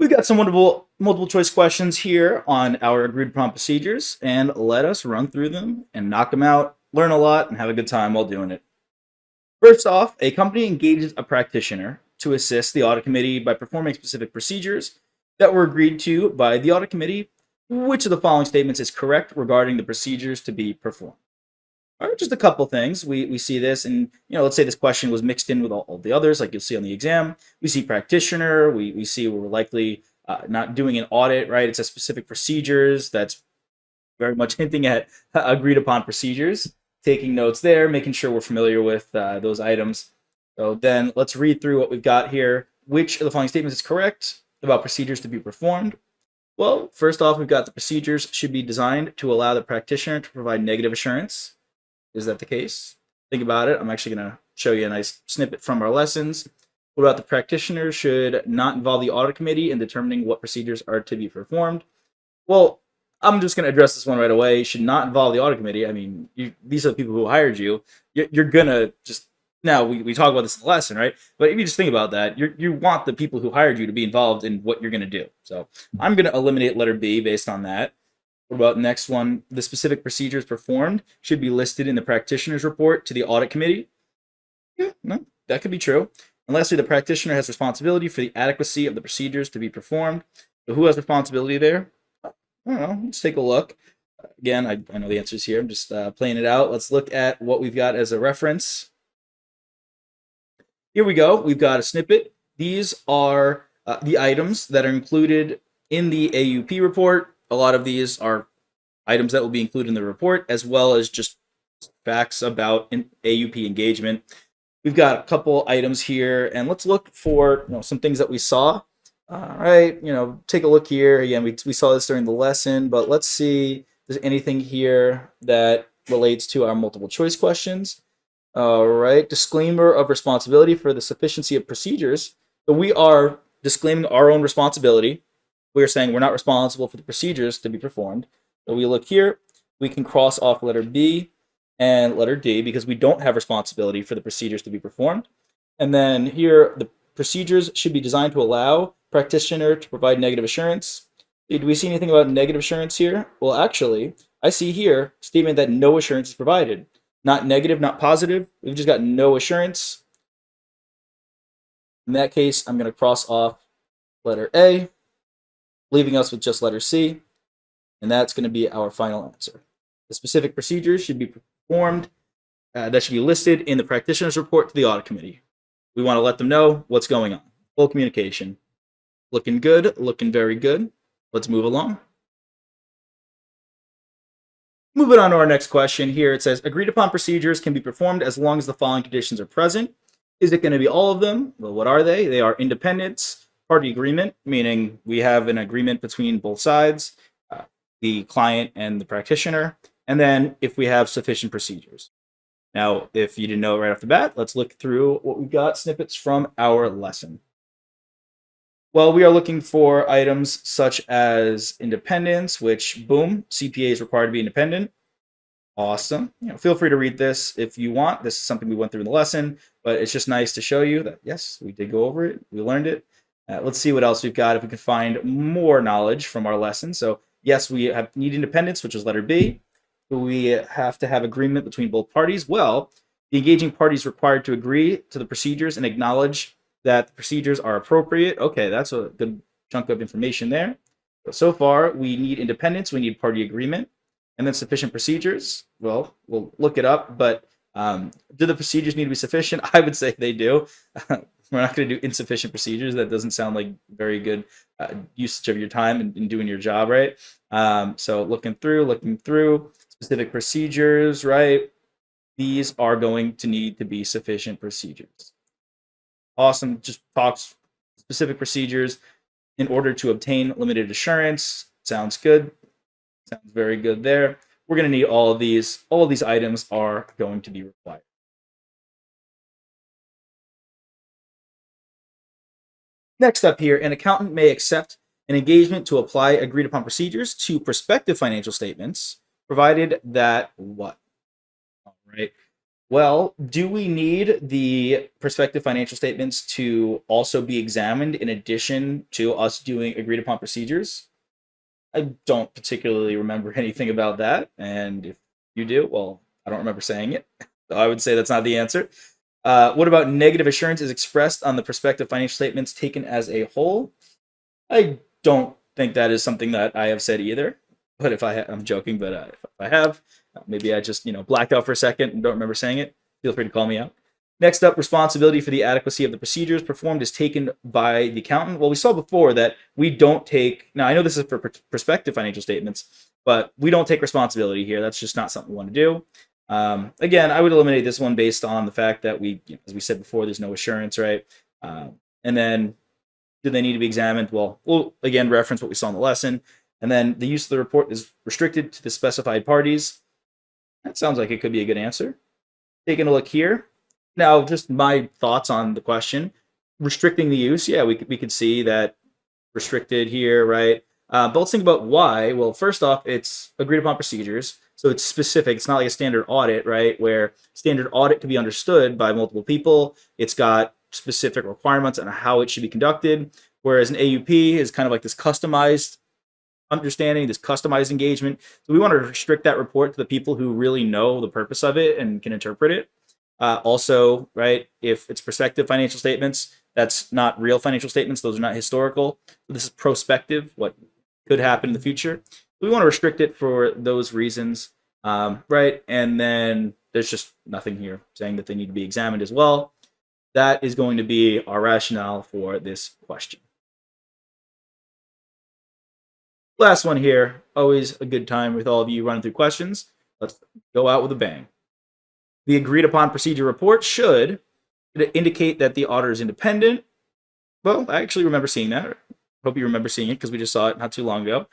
We've got some wonderful multiple choice questions here on our agreed upon procedures, and let us run through them and knock them out, learn a lot, and have a good time while doing it. First off, a company engages a practitioner to assist the audit committee by performing specific procedures that were agreed to by the audit committee. Which of the following statements is correct regarding the procedures to be performed? All right, just a couple things. We see this, and let's say this question was mixed in with all the others, like you'll see on the exam. We see practitioner. We see we're likely not doing an audit, right? It's a specific procedures. That's very much hinting at agreed upon procedures. Taking notes there, making sure we're familiar with those items. So then let's read through what we've got here. Which of the following statements is correct about procedures to be performed? Well, first off, we've got the procedures should be designed to allow the practitioner to provide negative assurance. Is that the case? Think about it. I'm actually going to show you a nice snippet from our lessons. What about the practitioner should not involve the audit committee in determining what procedures are to be performed? Well, I'm just going to address this one right away. Should not involve the audit committee. I mean, these are the people who hired you. You're going to just, now we talk about this in the lesson, right? But if you just think about that, you want the people who hired you to be involved in what you're going to do. So I'm going to eliminate letter B based on that. What about the next one? The specific procedures performed should be listed in the practitioner's report to the audit committee. Yeah, no, that could be true. And lastly, the practitioner has responsibility for the adequacy of the procedures to be performed. So who has responsibility there? I don't know. Let's take a look. Again, I know the answers here. I'm just playing it out. Let's look at what we've got as a reference. Here we go. We've got a snippet. These are the items that are included in the AUP report. A lot of these are items that will be included in the report, as well as just facts about an AUP engagement. We've got a couple items here, and let's look for some things that we saw. All right, take a look here. Again, we saw this during the lesson, but let's see if there's anything here that relates to our multiple choice questions. All right, disclaimer of responsibility for the sufficiency of procedures. So we are disclaiming our own responsibility. We are saying we're not responsible for the procedures to be performed. So we look here, we can cross off letter B and letter D because we don't have responsibility for the procedures to be performed. And then here, the procedures should be designed to allow practitioner to provide negative assurance. Do we see anything about negative assurance here? Well, actually, I see here statement that no assurance is provided. Not negative, not positive. We've just got no assurance. In that case, I'm going to cross off letter A, leaving us with just letter C, and that's going to be our final answer. The specific procedures should be performed, that should be listed in the practitioner's report to the audit committee. We want to let them know what's going on. Full communication. Looking good, looking very good. Let's move along. Moving on to our next question here, it says, agreed upon procedures can be performed as long as the following conditions are present. Is it going to be all of them? Well, what are they? They are independence, party agreement, meaning we have an agreement between both sides, the client and the practitioner, and then if we have sufficient procedures. Now, if you didn't know right off the bat, let's look through what we've got, snippets from our lesson. Well, we are looking for items such as independence, which, boom, CPA is required to be independent. Awesome. Feel free to read this if you want. This is something we went through in the lesson, but it's just nice to show you that, yes, we did go over it. We learned it. Let's see what else we've got if we can find more knowledge from our lesson. So, yes, we need independence, which is letter B. We have to have agreement between both parties. Well, the engaging party is required to agree to the procedures and acknowledge that the procedures are appropriate. Okay, that's a good chunk of information there. So far, we need independence, we need party agreement, and then sufficient procedures. Well, we'll look it up, but do the procedures need to be sufficient? I would say they do. We're not going to do insufficient procedures. That doesn't sound like very good usage of your time in doing your job, right? So looking through specific procedures, right? These are going to need to be sufficient procedures. Awesome. Just talks specific procedures in order to obtain limited assurance. Sounds good. Sounds very good there. We're going to need all of these. All of these items are going to be required. Next up here, an accountant may accept an engagement to apply agreed upon procedures to prospective financial statements, provided that what? All right. Well, do we need the prospective financial statements to also be examined in addition to us doing agreed upon procedures? I don't particularly remember anything about that. And if you do, well, I don't remember saying it. So I would say that's not the answer. What about negative assurance is expressed on the prospective financial statements taken as a whole? I don't think that is something that I have said either. But if I'm joking, but if I have, maybe I just blacked out for a second and don't remember saying it. Feel free to call me out. Next up, responsibility for the adequacy of the procedures performed is taken by the accountant. Well, we saw before that we don't take. Now I know this is for prospective financial statements, but we don't take responsibility here. That's just not something we want to do. Again, I would eliminate this one based on the fact that as we said before, there's no assurance, right? And then do they need to be examined? Well, we'll again reference what we saw in the lesson. And then the use of the report is restricted to the specified parties. That sounds like it could be a good answer. Taking a look here. Now, just my thoughts on the question. Restricting the use, yeah, we could see that restricted here, right? But let's think about why. Well, first off, it's agreed upon procedures. So it's specific. It's not like a standard audit, right? Where standard audit can be understood by multiple people. It's got specific requirements on how it should be conducted. Whereas an AUP is kind of like this customized understanding, this customized engagement. So we want to restrict that report to the people who really know the purpose of it and can interpret it. Also, right, if it's prospective financial statements, that's not real financial statements. Those are not historical. So this is prospective, what could happen in the future. We want to restrict it for those reasons, right? And then there's just nothing here saying that they need to be examined as well. That is going to be our rationale for this question. Last one here. Always a good time with all of you running through questions. Let's go out with a bang. The agreed upon procedure report should indicate that the auditor is independent. Well, I actually remember seeing that. Hope you remember seeing it because we just saw it not too long ago.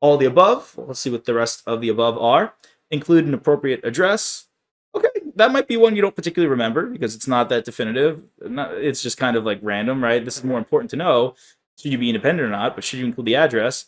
All the above. Let's see what the rest of the above are. Include an appropriate address. Okay, that might be one you don't particularly remember because it's not that definitive. It's just kind of like random, right? This is more important to know. Should you be independent or not, but should you include the address?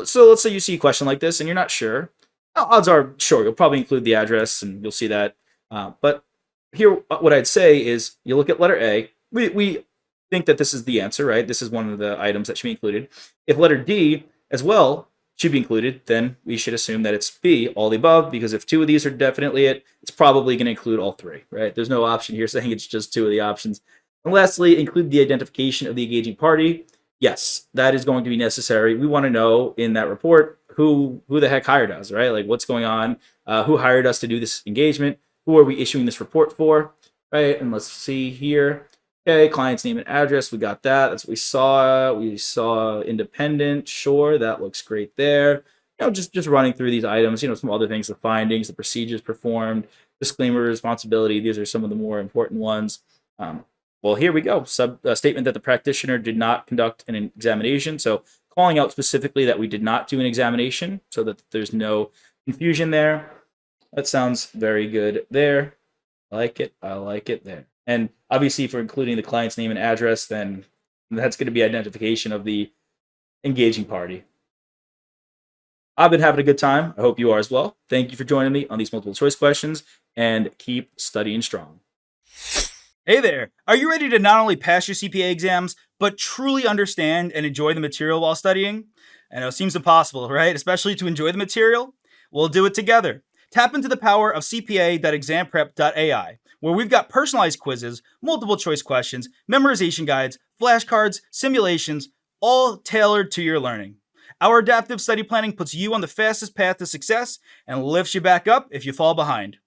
So let's say you see a question like this and you're not sure. Odds are, sure, you'll probably include the address and you'll see that. But here, what I'd say is you look at letter A. We think that this is the answer, right? This is one of the items that should be included. If letter D as well should be included, then we should assume that it's B, all the above, because if two of these are definitely it, it's probably going to include all three, right? There's no option here saying it's just two of the options. And lastly, include the identification of the engaging party. Yes, that is going to be necessary. We want to know in that report who the heck hired us, right? Like what's going on, who hired us to do this engagement, who are we issuing this report for, right? And let's see here. Okay, client's name and address, we got that. That's what we saw. We saw independent, sure, that looks great there. Just running through these items, some other things, the findings, the procedures performed, disclaimer, responsibility. These are some of the more important ones. Well, here we go. Statement that the practitioner did not conduct an examination. So calling out specifically that we did not do an examination so that there's no confusion there. That sounds very good there. I like it. I like it there. And obviously, if we're including the client's name and address, then that's going to be identification of the engaging party. I've been having a good time. I hope you are as well. Thank you for joining me on these multiple choice questions, and keep studying strong. Hey there. Are you ready to not only pass your CPA exams, but truly understand and enjoy the material while studying? I know it seems impossible, right? Especially to enjoy the material? We'll do it together. Tap into the power of CPA.examprep.ai, where we've got personalized quizzes, multiple choice questions, memorization guides, flashcards, simulations, all tailored to your learning. Our adaptive study planning puts you on the fastest path to success and lifts you back up if you fall behind.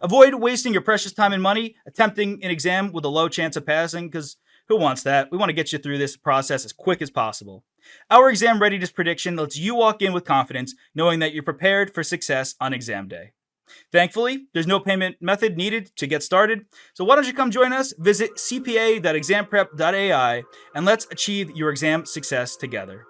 Avoid wasting your precious time and money attempting an exam with a low chance of passing, because who wants that? We want to get you through this process as quick as possible. Our exam readiness prediction lets you walk in with confidence, knowing that you're prepared for success on exam day. Thankfully, there's no payment method needed to get started, so why don't you come join us? Visit cpa.examprep.ai and let's achieve your exam success together.